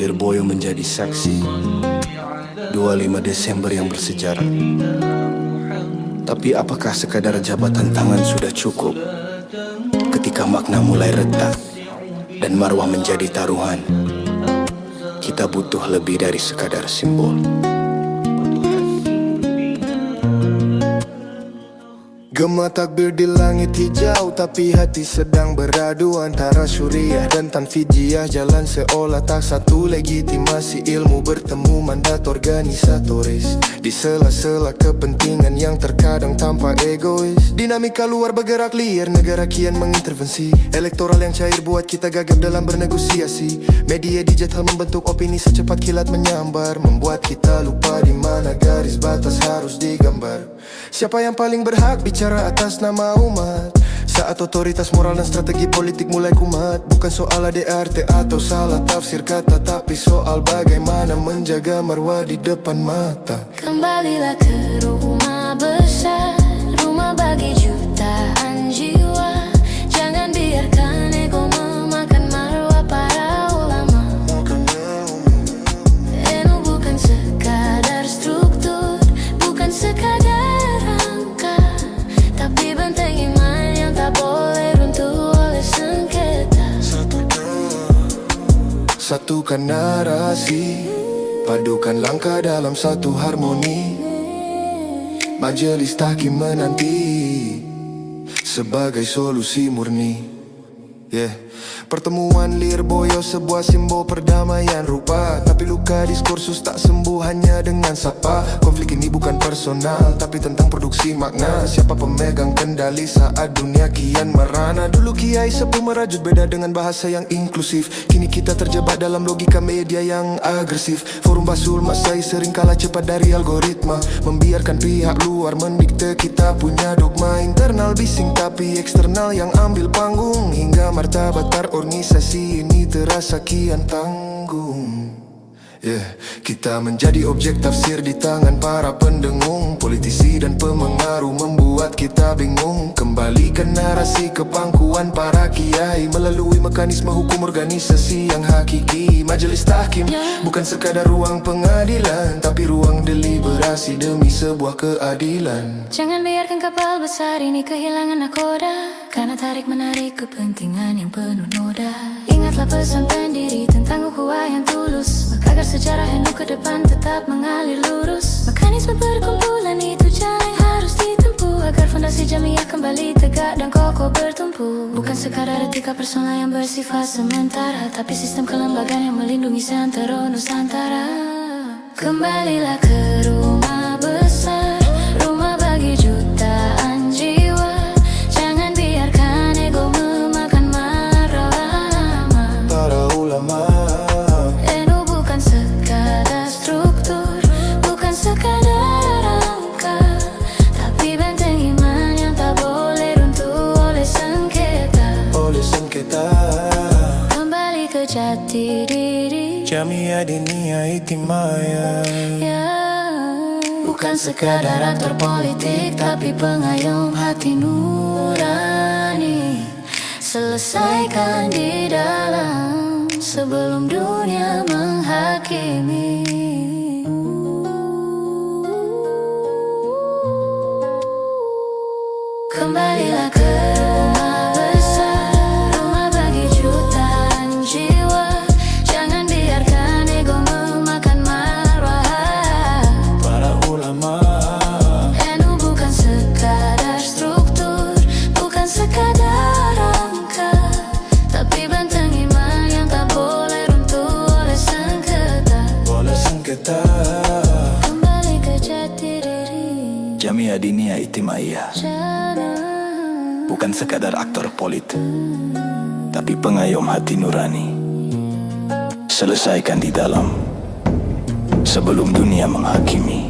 Lirboyo menjadi saksi 25 Desember yang bersejarah. Tapi apakah sekadar jabatan tangan sudah cukup ketika makna mulai retak dan marwah menjadi taruhan? Kita butuh lebih dari sekadar simbol. Gema takbir di langit hijau, tapi hati sedang beradu antara Syuriah dan Tanfijiah. Jalan seolah tak satu, legitimasi ilmu bertemu mandat organisatoris. Di sela-sela kepentingan yang terkadang tampak egois. Dinamika luar bergerak liar, negara kian mengintervensi. Elektoral yang cair buat kita gagap dalam bernegosiasi. Media digital membentuk opini secepat kilat menyambar, membuat kita lupa di mana garis batas harus digambar. Siapa yang paling berhak bicara atas nama umat saat otoritas moral dan strategi politik mulai kumat? Bukan soal ADRT atau salah tafsir kata, tapi soal bagaimana menjaga marwah di depan mata. Kembalilah ke rumah besar, rumah bagi jutaan jiwa. Jangan biarkan ego memakan marwah para ulama. NU bukan sekadar struktur, bukan sekadar angka, tapi benteng iman yang tak boleh runtuh oleh sengketa. Satukan narasi, padukan langkah dalam satu harmoni. Majelis tahkim menanti sebagai solusi murni. Pertemuan Lirboyo sebuah simbol perdamaian rupa, tapi luka diskursus tak sembuh hanya dengan sapa. Konflik ini bukan personal, tapi tentang produksi makna. Siapa pemegang kendali saat dunia kian merana? Dulu kiai sepuh merajut beda dengan bahasa yang inklusif. Kini kita terjebak dalam logika media yang agresif. Forum Basul Masai sering kalah cepat dari algoritma, membiarkan pihak luar mendikte kita punya dogma. Internal bising tapi eksternal yang ambil panggung, hingga martabat organisasi ini terasa kian tanggung. Kita menjadi objek tafsir di tangan para pendengung. Politisi dan pemengaruh membuat kita bingung. Kembalikan narasi ke pangkuan para kiai melalui mekanisme hukum organisasi yang hakiki. Majelis tahkim bukan sekadar ruang pengadilan, tapi ruang deliberasi demi sebuah keadilan. Jangan biarkan kapal besar ini kehilangan nakoda karena tarik-menarik kepentingan yang penuh noda. Ingatlah pesan pendiri tentang ukhuwah yang tulus, agar sejarah NU ke depan tetap mengalir lurus. Mekanisme perkumpulan itu jalan yang harus ditempuh, agar fondasi jamiah kembali tegak dan kokoh bertumpu. Bukan sekadar etika personal yang bersifat sementara, tapi sistem kelembagaan yang melindungi seantero Nusantara. Kembalilah ke rumah besar, rumah bagi jutaan jiwa. Jangan biarkan ego memakan marwah para ulama. NU bukan sekadar struktur, bukan sekadar angka, tapi benteng iman yang tak boleh runtuh oleh sengketa. Kembali ke jati diri, Jamiah Diniyah Hitimaya. Bukan sekadar aktor politik, tapi pengayom hati nurani. Selesaikan di dalam sebelum dunia menghakimi. Kembalilah ke rumah besar, rumah bagi jutaan jiwa. Jangan biarkan ego memakan marwah Para ulama. NU bukan sekadar struktur, bukan sekadar angka, tapi benteng iman yang tak boleh runtuh oleh sengketa. Kembali ke jati diri, Jamiah Diniyah Hitimaya bukan sekadar aktor politik, tapi pengayom hati nurani. Selesaikan di dalam sebelum dunia menghakimi.